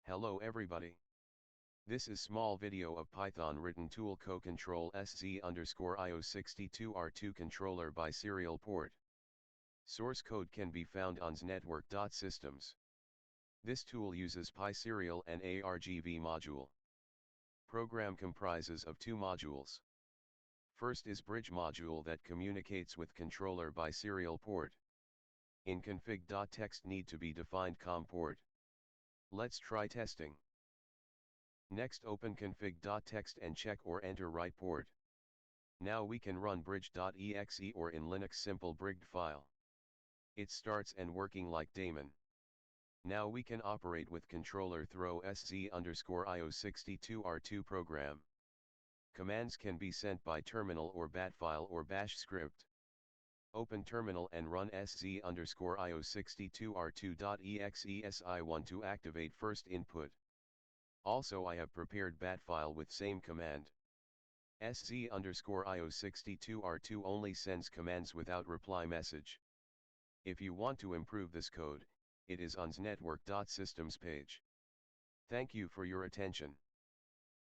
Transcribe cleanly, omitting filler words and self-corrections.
Hello everybody. This is small video of Python written tool co-control sz_io62r2 controller by serial port. Source code can be found on Sznetwork.systems. This tool uses PySerial and argv module. Program comprises of two modules. First is bridge module that communicates with controller by serial port. In config.txt need to be defined COM port. Let's try testing. Next open config.txt and check or enter right port. Now we can run bridge.exe or in Linux simple brig file. It starts and working like daemon. Now we can operate with controller throw sz_io62r2 program. Commands can be sent by terminal or bat file or bash script. Open terminal and run sz_io62r2.exe si1 to activate first input. Also I have prepared bat file with same command. sz_io62r2 only sends commands without reply message. If you want to improve this code, it is on Sznetwork.systems page. Thank you for your attention.